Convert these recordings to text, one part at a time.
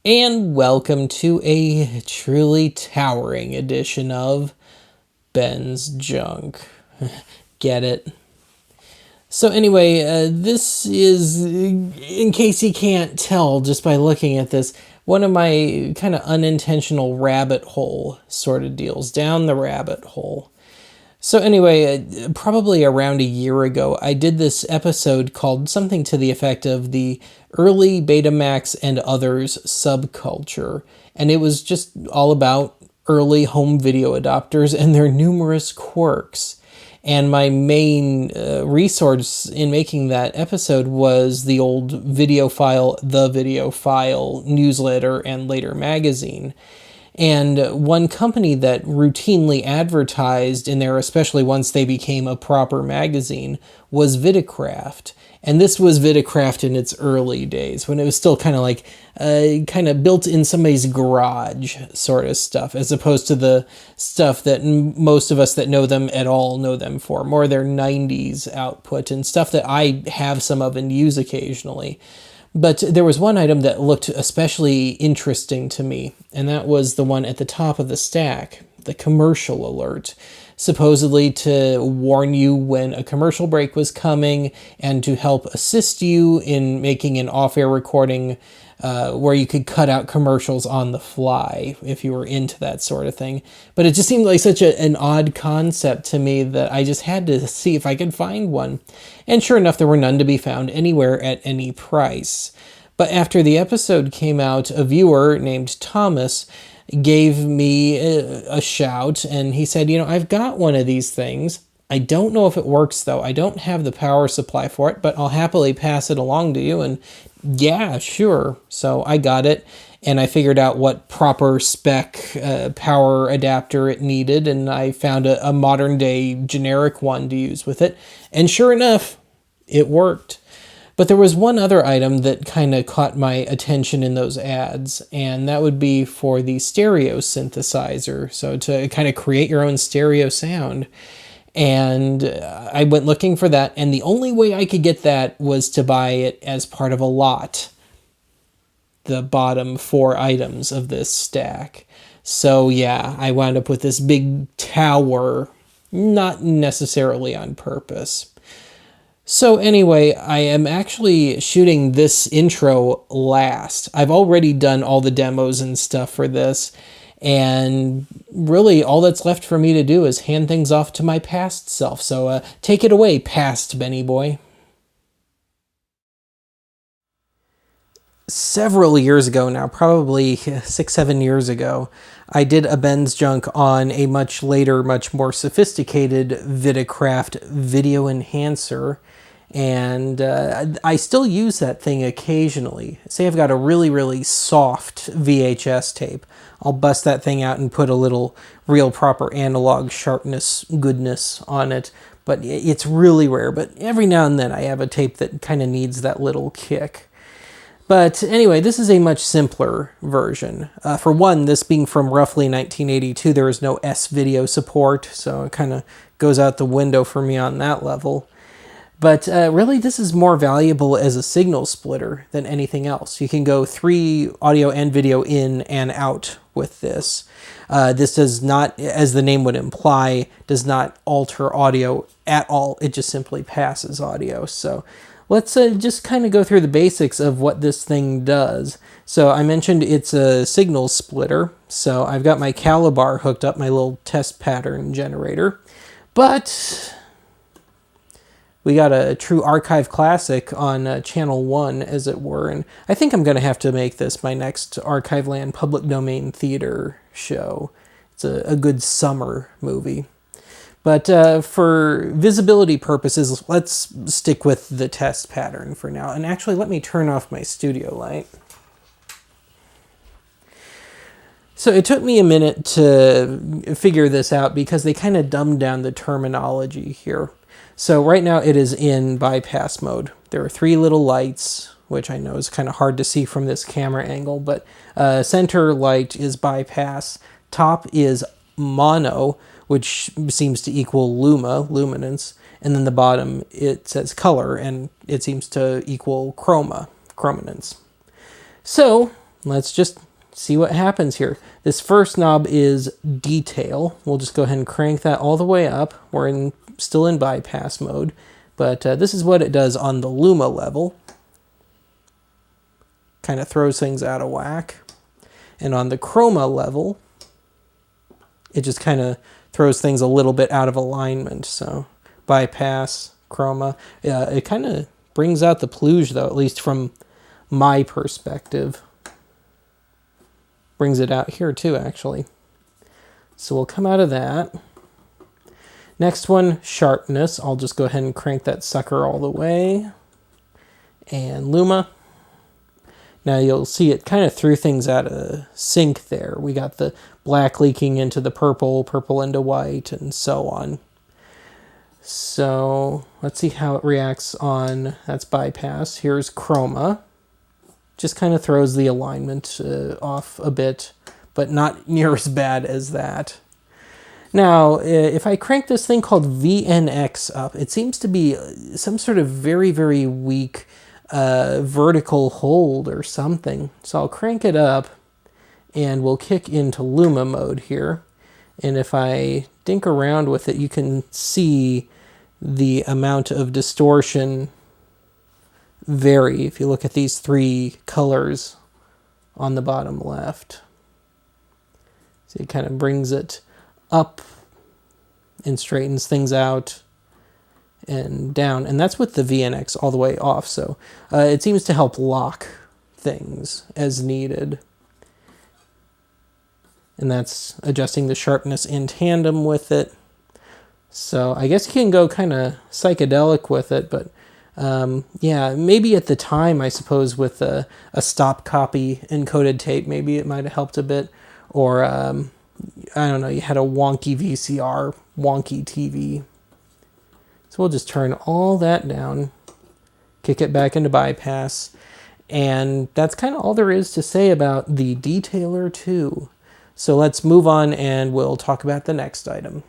And welcome to a truly towering edition of Ben's Junk. Get it? So anyway, this is, in case you can't tell just by looking at this, one of my kind of unintentional rabbit hole sort of deals, down the rabbit hole. So anyway, probably around a year ago, I did this episode called something to the effect of the early Betamax and others subculture. And it was just all about early home video adapters and their numerous quirks. And my main resource in making that episode was the old The Video File newsletter and later magazine. And one company that routinely advertised in there, especially once they became a proper magazine, was Vidicraft. And this was Vidicraft in its early days, when it was still kind of like, kind of built in somebody's garage sort of stuff, as opposed to the stuff that most of us that know them at all know them for, more their 90s output and stuff that I have some of and use occasionally. But there was one item that looked especially interesting to me, and that was the one at the top of the stack, the commercial alert, supposedly to warn you when a commercial break was coming and to help assist you in making an off-air recording where you could cut out commercials on the fly if you were into that sort of thing. But it just seemed like such an odd concept to me that I just had to see if I could find one. And sure enough, there were none to be found anywhere at any price. But after the episode came out, a viewer named Thomas gave me a shout, and he said, I've got one of these things. I don't know if it works, though. I don't have the power supply for it, but I'll happily pass it along to you. And yeah, sure. So I got it, and I figured out what proper spec power adapter it needed, and I found a modern-day generic one to use with it. And sure enough, it worked. But there was one other item that kind of caught my attention in those ads, and that would be for the stereo synthesizer, so to kind of create your own stereo sound. And I went looking for that, and the only way I could get that was to buy it as part of a lot, the bottom 4 items of this stack. So yeah, I wound up with this big tower, not necessarily on purpose. So anyway, I am actually shooting this intro last. I've already done all the demos and stuff for this, and really all that's left for me to do is hand things off to my past self. So take it away, past Benny boy. Several years ago now, probably 6-7 years ago, I did a Ben's Junk on a much later, much more sophisticated Vidicraft video enhancer, and I still use that thing occasionally. Say I've got a really, really soft VHS tape. I'll bust that thing out and put a little real proper analog sharpness goodness on it, but it's really rare. But every now and then I have a tape that kind of needs that little kick. But anyway, this is a much simpler version. For one, this being from roughly 1982, there is no S-video support, so it kind of goes out the window for me on that level. But really, this is more valuable as a signal splitter than anything else. You can go 3 audio and video in and out with this. This does not, as the name would imply, does not alter audio at all. It just simply passes audio. So let's just kind of go through the basics of what this thing does. So I mentioned it's a signal splitter. So I've got my Calibar hooked up, my little test pattern generator. But we got a true archive classic on channel 1, as it were. And I think I'm going to have to make this my next Archive Land public domain theater show. It's a good summer movie. But for visibility purposes, let's stick with the test pattern for now. And actually, let me turn off my studio light. So it took me a minute to figure this out because they kind of dumbed down the terminology here. So right now it is in bypass mode. There are 3 little lights, which I know is kind of hard to see from this camera angle, but center light is bypass. Top is mono, which seems to equal luminance, and then the bottom it says color, and it seems to equal chrominance. So let's just see what happens here. This first knob is detail. We'll just go ahead and crank that all the way up. We're still in bypass mode, but this is what it does on the Luma level. Kind of throws things out of whack. And on the chroma level, it just kind of throws things a little bit out of alignment. So bypass, chroma. It kind of brings out the plugge, though, at least from my perspective. Brings it out here too, actually. So we'll come out of that. Next one, sharpness. I'll just go ahead and crank that sucker all the way. And Luma. Now you'll see it kind of threw things out of sync there. We got the black leaking into the purple, purple into white, and so on. So let's see how it reacts on, that's bypass. Here's chroma. Just kind of throws the alignment off a bit, but not near as bad as that. Now, if I crank this thing called VNX up, it seems to be some sort of very, very weak vertical hold or something. So I'll crank it up and we'll kick into Luma mode here. And if I dink around with it, you can see the amount of distortion vary if you look at these three colors on the bottom left. So it kind of brings it up and straightens things out and down. And that's with the VNX all the way off. So it seems to help lock things as needed. And that's adjusting the sharpness in tandem with it. So I guess you can go kind of psychedelic with it, but yeah, maybe at the time, I suppose, with a stop copy encoded tape, maybe it might have helped a bit. Or, I don't know, you had a wonky VCR, wonky TV. So we'll just turn all that down, kick it back into bypass. And that's kind of all there is to say about the Detailer 2. So let's move on and we'll talk about the next item.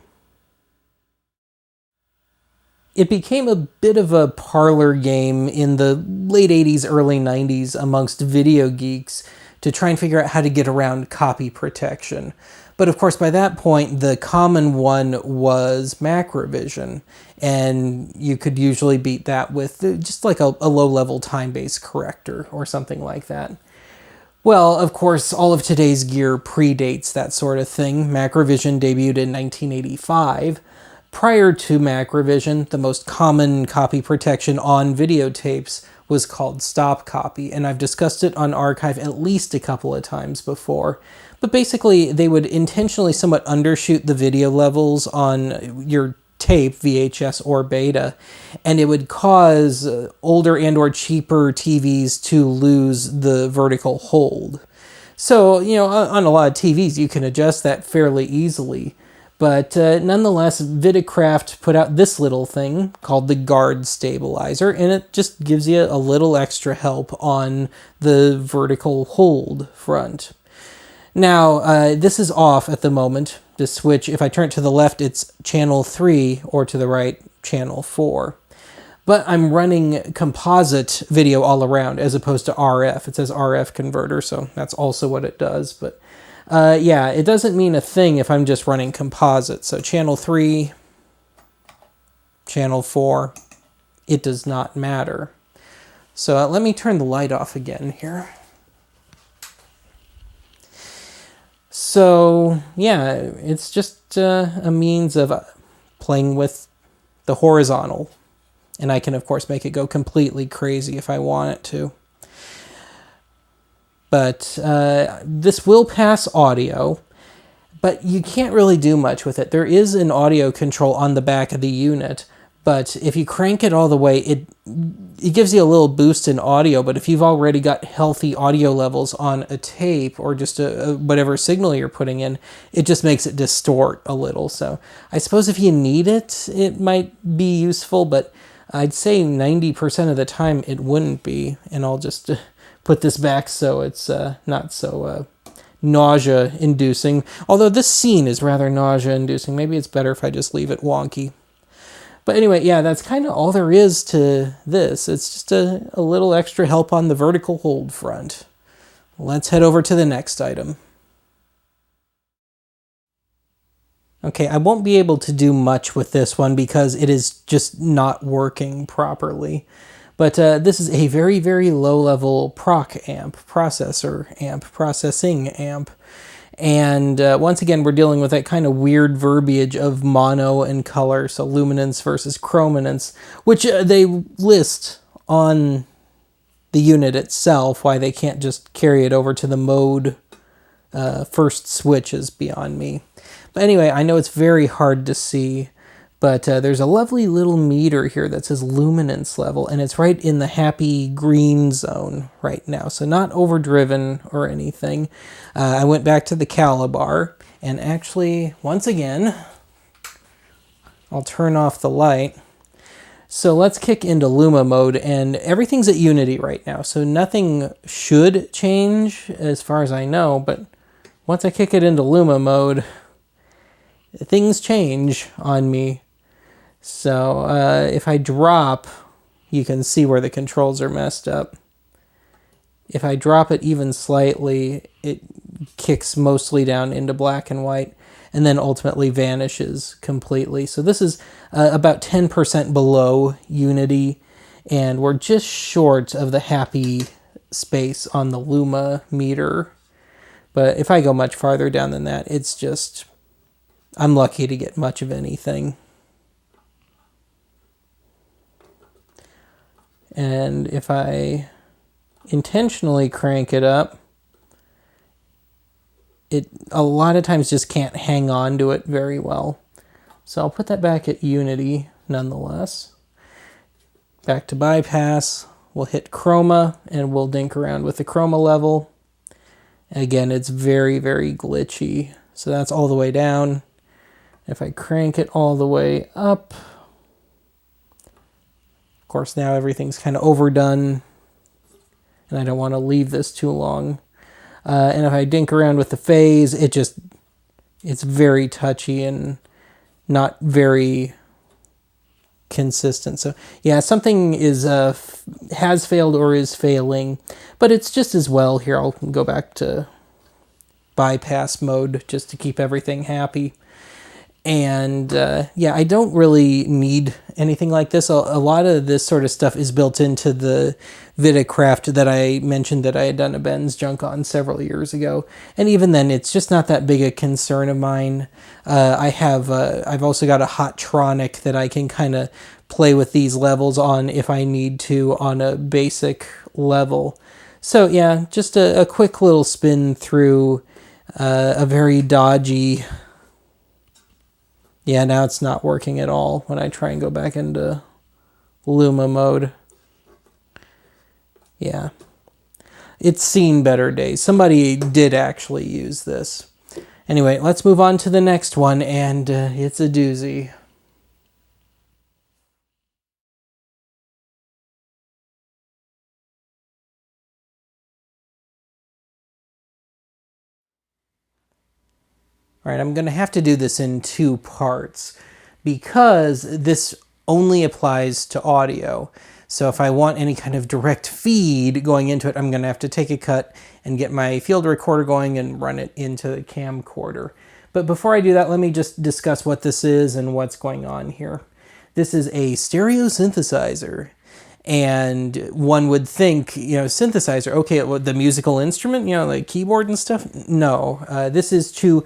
It became a bit of a parlor game in the late 80s, early 90s amongst video geeks to try and figure out how to get around copy protection. But of course, by that point, the common one was Macrovision, and you could usually beat that with just like a low-level time-based corrector or something like that. Well, of course, all of today's gear predates that sort of thing. Macrovision debuted in 1985. Prior to Macrovision, the most common copy protection on videotapes was called stop copy, and I've discussed it on Archive at least a couple of times before. But basically, they would intentionally somewhat undershoot the video levels on your tape, VHS or beta, and it would cause older and or cheaper TVs to lose the vertical hold. So, you know, on a lot of TVs, you can adjust that fairly easily. But nonetheless, Vidicraft put out this little thing called the Guard Stabilizer, and it just gives you a little extra help on the vertical hold front. Now, this is off at the moment. The switch, if I turn it to the left, it's channel 3, or to the right, channel 4. But I'm running composite video all around as opposed to RF. It says RF converter, so that's also what it does. But yeah, it doesn't mean a thing if I'm just running composite. So channel 3, channel 4, it does not matter. So let me turn the light off again here. So yeah, it's just a means of playing with the horizontal. And I can, of course, make it go completely crazy if I want it to. But this will pass audio, but you can't really do much with it. There is an audio control on the back of the unit, but if you crank it all the way, it gives you a little boost in audio, but if you've already got healthy audio levels on a tape or just whatever signal you're putting in, it just makes it distort a little. So I suppose if you need it, it might be useful, but I'd say 90% of the time it wouldn't be. And I'll just put this back so it's not so nausea-inducing. Although this scene is rather nausea-inducing. Maybe it's better if I just leave it wonky. But anyway, yeah, that's kind of all there is to this. It's just a little extra help on the vertical hold front. let's head over to the next item. Okay, I won't be able to do much with this one because it is just not working properly. But this is a very, very low-level proc amp, processor amp, processing amp. And once again, we're dealing with that kind of weird verbiage of mono and color, so luminance versus chrominance, which they list on the unit itself, why they can't just carry it over to the mode first switch is beyond me. But anyway, I know it's very hard to see, but there's a lovely little meter here that says luminance level, and it's right in the happy green zone right now, so not overdriven or anything. I went back to the Calabar, and actually, once again, I'll turn off the light. So let's kick into Luma mode, and everything's at Unity right now, so nothing should change as far as I know, but once I kick it into Luma mode, things change on me. So if I drop, you can see where the controls are messed up. If I drop it even slightly, it kicks mostly down into black and white, and then ultimately vanishes completely. So this is about 10% below Unity, and we're just short of the happy space on the Luma meter. But if I go much farther down than that, it's just, I'm lucky to get much of anything. And if I intentionally crank it up, it a lot of times just can't hang on to it very well. So I'll put that back at Unity nonetheless. Back to bypass, we'll hit chroma and we'll dink around with the chroma level. Again, it's very, very glitchy. So that's all the way down. If I crank it all the way up, of course now everything's kind of overdone and I don't want to leave this too long. And if I dink around with the phase, it's very touchy and not very consistent. So yeah, something is has failed or is failing, but it's just as well. Here, I'll go back to bypass mode just to keep everything happy. And yeah, I don't really need anything like this. A lot of this sort of stuff is built into the Vidicraft that I mentioned that I had done a Ben's Junk on several years ago. And even then, it's just not that big a concern of mine. I've also got a Hottronic that I can kind of play with these levels on if I need to on a basic level. So yeah, just a quick little spin through a very dodgy... Yeah, now it's not working at all when I try and go back into Luma mode. Yeah. It's seen better days. Somebody did actually use this. Anyway, let's move on to the next one, and it's a doozy. All right, I'm going to have to do this in two parts because this only applies to audio. So if I want any kind of direct feed going into it, I'm going to have to take a cut and get my field recorder going and run it into the camcorder. But before I do that, let me just discuss what this is and what's going on here. This is a stereo synthesizer. And one would think, synthesizer, okay, the musical instrument, like keyboard and stuff. No, this is to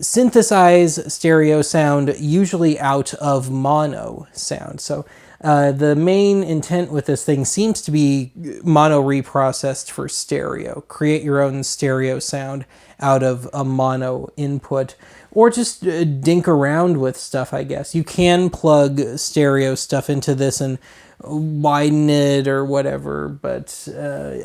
synthesize stereo sound, usually out of mono sound. So the main intent with this thing seems to be mono reprocessed for stereo. Create your own stereo sound out of a mono input, or just dink around with stuff, I guess. You can plug stereo stuff into this and widen it or whatever, but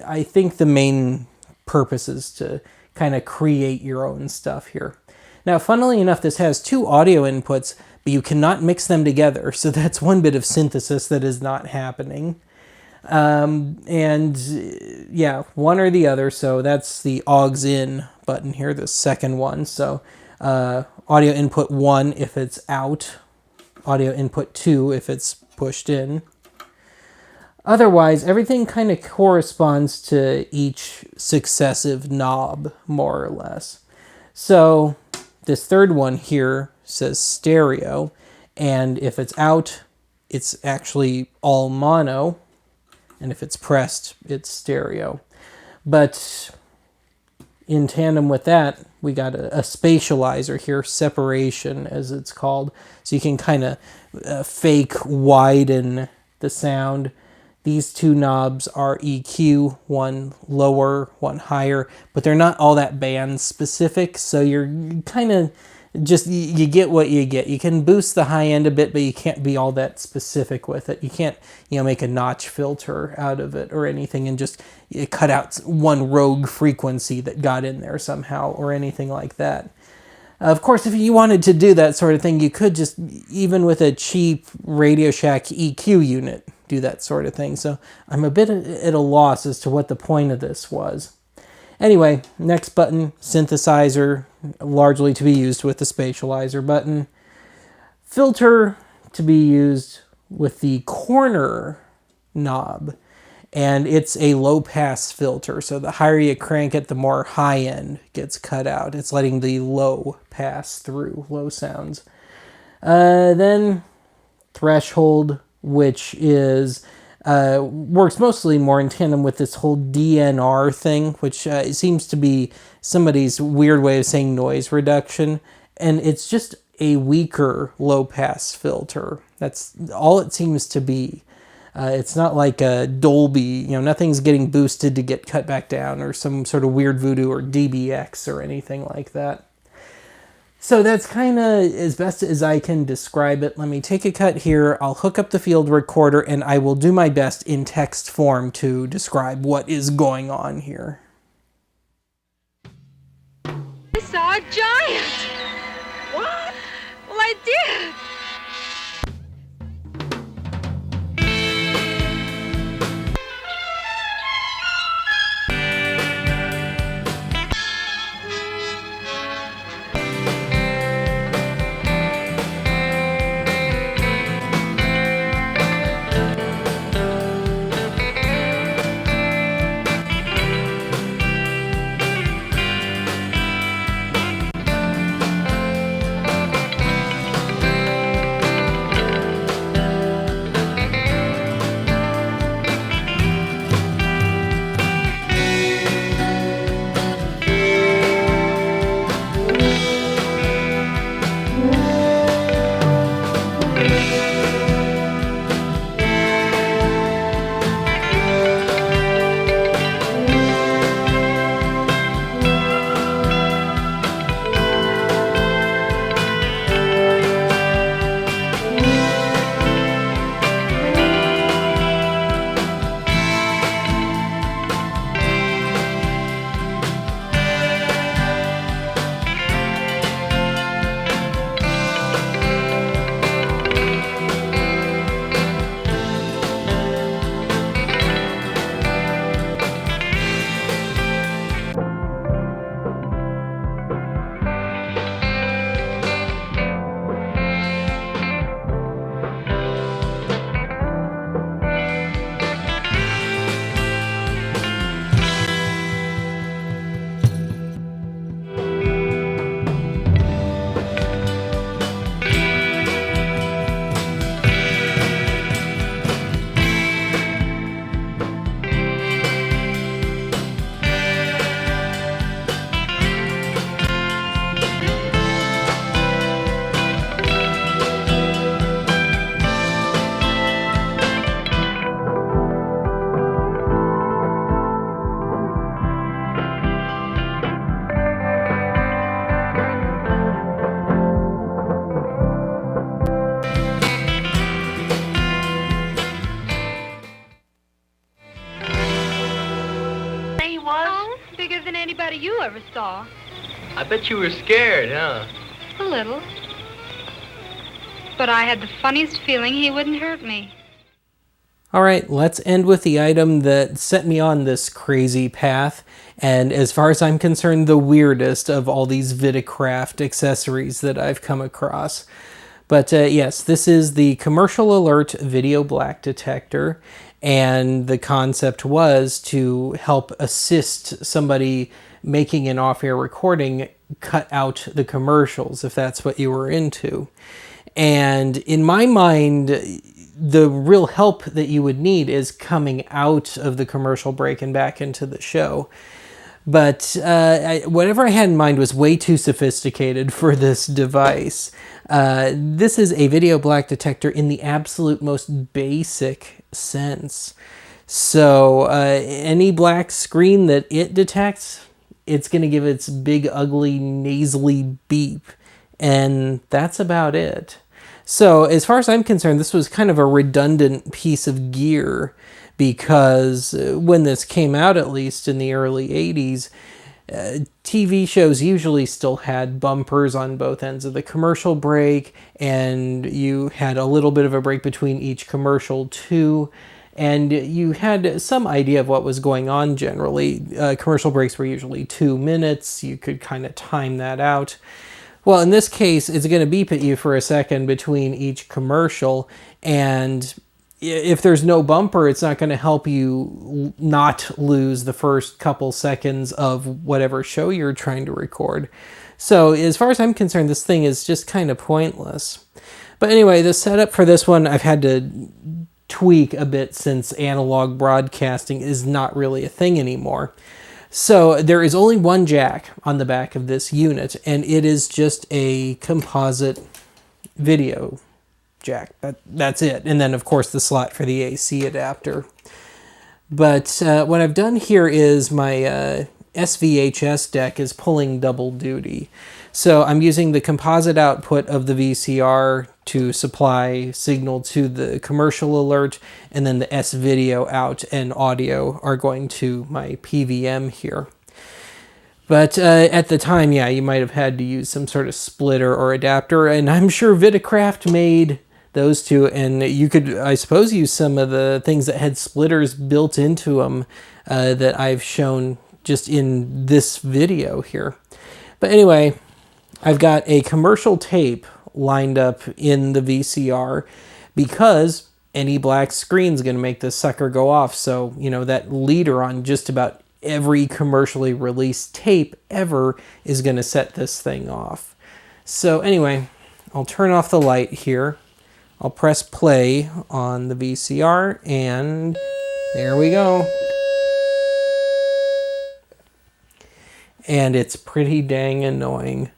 I think the main purpose is to kind of create your own stuff here. Now, funnily enough, this has two audio inputs, but you cannot mix them together, so that's one bit of synthesis that is not happening. And yeah, one or the other, so that's the aux in button here, the second one. So audio input 1 if it's out, audio input 2 if it's pushed in. Otherwise, everything kind of corresponds to each successive knob, more or less. So this third one here says stereo, and if it's out, it's actually all mono, and if it's pressed, it's stereo. But in tandem with that, we got a spatializer here, separation as it's called. So you can kind of fake widen the sound. These two knobs are EQ, one lower, one higher, but they're not all that band specific. So you're kind of just, you get what you get. You can boost the high end a bit, but you can't be all that specific with it. You can't, make a notch filter out of it or anything and just cut out one rogue frequency that got in there somehow or anything like that. Of course, if you wanted to do that sort of thing, you could just, even with a cheap Radio Shack EQ unit, do that sort of thing. So I'm a bit at a loss as to what the point of this was. Anyway, next button, synthesizer, largely to be used with the spatializer button. Filter to be used with the corner knob. And it's a low-pass filter, so the higher you crank it, the more high-end gets cut out. It's letting the low pass through, low sounds. Then threshold, which is works mostly more in tandem with this whole DNR thing, which seems to be somebody's weird way of saying noise reduction. And it's just a weaker low-pass filter. That's all it seems to be. It's not like a Dolby, nothing's getting boosted to get cut back down or some sort of weird voodoo or DBX or anything like that. So that's kind of as best as I can describe it. Let me take a cut here. I'll hook up the field recorder and I will do my best in text form to describe what is going on here. I saw a giant! What? Well, I did! Anybody you ever saw. I bet you were scared, huh? A little. But I had the funniest feeling he wouldn't hurt me. All right, let's end with the item that set me on this crazy path, and as far as I'm concerned, the weirdest of all these Vidicraft accessories that I've come across. But yes, this is the commercial alert video black detector. And the concept was to help assist somebody making an off-air recording cut out the commercials if that's what you were into. And in my mind, the real help that you would need is coming out of the commercial break and back into the show. But whatever I had in mind was way too sophisticated for this device. This is a video black detector in the absolute most basic sense. So any black screen that it detects, it's going to give its big, ugly, nasally beep. And that's about it. So as far as I'm concerned, this was kind of a redundant piece of gear, because when this came out, at least in the early 80s, TV shows usually still had bumpers on both ends of the commercial break, and you had a little bit of a break between each commercial too, and you had some idea of what was going on generally. Commercial breaks were usually 2 minutes. You could kind of time that out. Well, in this case, it's going to beep at you for a second between each commercial, and if there's no bumper, it's not going to help you not lose the first couple seconds of whatever show you're trying to record. So as far as I'm concerned, this thing is just kind of pointless. But anyway, the setup for this one, I've had to tweak a bit since analog broadcasting is not really a thing anymore. So there is only one jack on the back of this unit, and it is just a composite video jack. That's it. And then, of course, the slot for the AC adapter. But what I've done here is my SVHS deck is pulling double duty. So I'm using the composite output of the VCR to supply signal to the commercial alert, and then the S-video out and audio are going to my PVM here. But at the time, yeah, you might have had to use some sort of splitter or adapter, and I'm sure Vidicraft made those two, and you could, I suppose, use some of the things that had splitters built into them that I've shown just in this video here. But anyway, I've got a commercial tape lined up in the VCR because any black screen is going to make this sucker go off. So, you know, that leader on just about every commercially released tape ever is going to set this thing off. So anyway, I'll turn off the light here. I'll press play on the VCR, and there we go. And it's pretty dang annoying.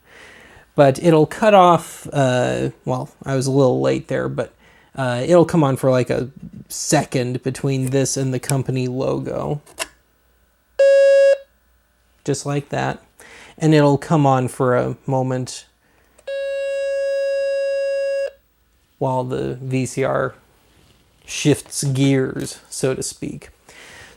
But it'll cut off, well, I was a little late there, but it'll come on for like a second between this and the company logo. Just like that. And it'll come on for a moment while the VCR shifts gears, so to speak.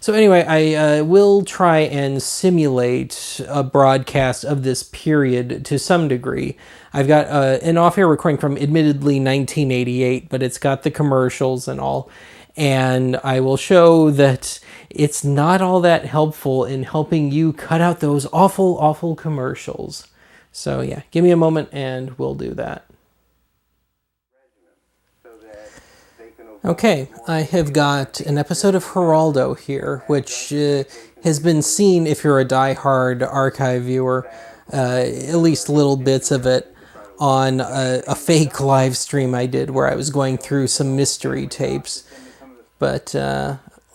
So anyway, I will try and simulate a broadcast of this period to some degree. I've got an off-air recording from admittedly 1988, but it's got the commercials and all. And I will show that it's not all that helpful in helping you cut out those awful, awful commercials. So yeah, give me a moment and we'll do that. Okay, I have got an episode of Geraldo here, which has been seen, if you're a die-hard archive viewer, at least little bits of it, on a fake live stream I did where I was going through some mystery tapes. But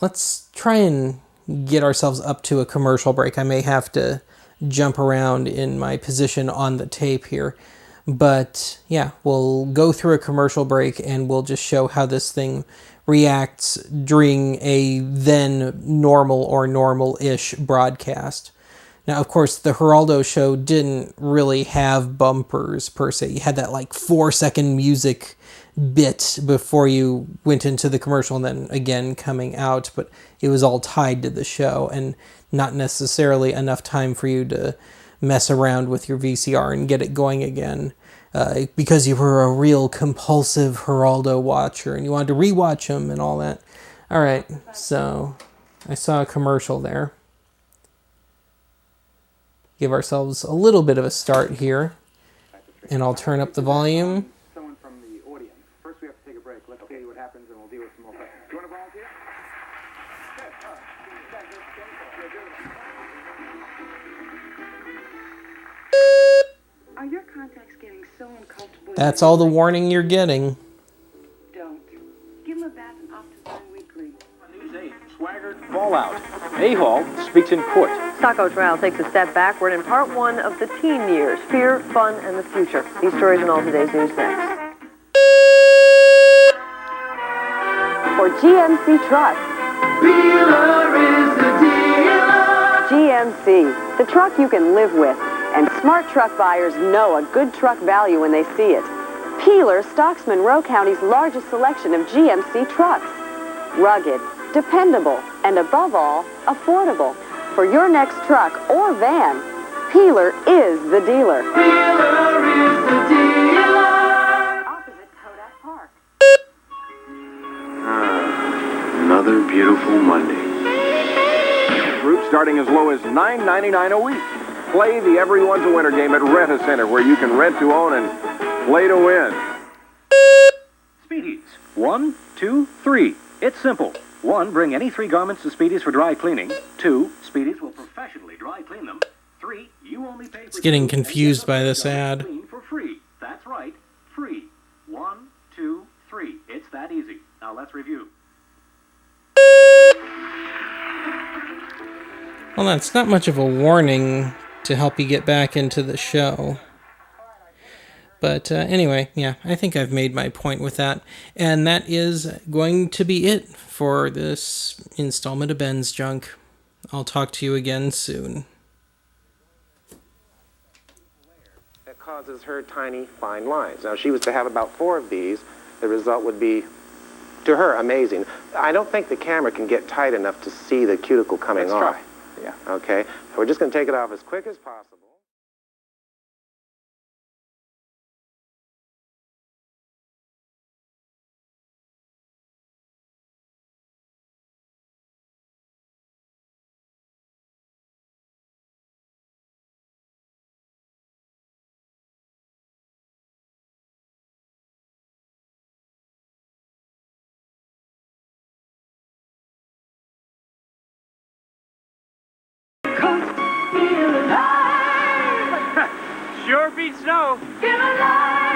let's try and get ourselves up to a commercial break. I may have to jump around in my position on the tape here. But yeah, we'll go through a commercial break and we'll just show how this thing reacts during a then normal or normal-ish broadcast. Now, of course, the Geraldo show didn't really have bumpers per se. You had that like 4-second music bit before you went into the commercial and then again coming out, but it was all tied to the show and not necessarily enough time for you to mess around with your VCR and get it going again because you were a real compulsive Geraldo watcher and you wanted to rewatch them and all that. All right, so I saw a commercial there. Give ourselves a little bit of a start here, and I'll turn up the volume. break. Let's see what happens, and we'll deal with some more questions. You want to volunteer? Are your contacts getting so uncomfortable? That's all the warning you're getting. Don't. Give them a bath and Optizine weekly. News 8, Swagger, Fallout. A-Hall speaks in court. Sacco trial takes a step backward in part one of the teen years. Fear, fun, and the future. These stories in all today's news next. For GMC Trucks. Peeler is the dealer. GMC, the truck you can live with. And smart truck buyers know a good truck value when they see it. Peeler stocks Monroe County's largest selection of GMC trucks. Rugged, dependable, and above all, affordable. For your next truck or van, Peeler is the dealer. Peeler is the dealer. Opposite Kodak Park. Another beautiful Monday. Group starting as low as $9.99 a week. Play the Everyone's a Winner game at Rent-A-Center, where you can rent to own and play to win. Speedies. 1, 2, 3. It's simple. 1, bring any 3 garments to Speedies for dry cleaning. 2, Speedies will professionally dry clean them. 3, you only pay for... It's getting confused by this ad. Clean for free. That's right, free. 1, 2, 3. It's that easy. Now let's review. Well, that's not much of a warning to help you get back into the show. But anyway, yeah, I think I've made my point with that. And that is going to be it for this installment of Ben's Junk. I'll talk to you again soon. That causes her tiny, fine lines. Now, if she was to have about 4 of these, the result would be, to her, amazing. I don't think the camera can get tight enough to see the cuticle coming off. Let's try. Yeah. Okay. So we're just going to take it off as quick as possible. Sure beats snow. Feel alive.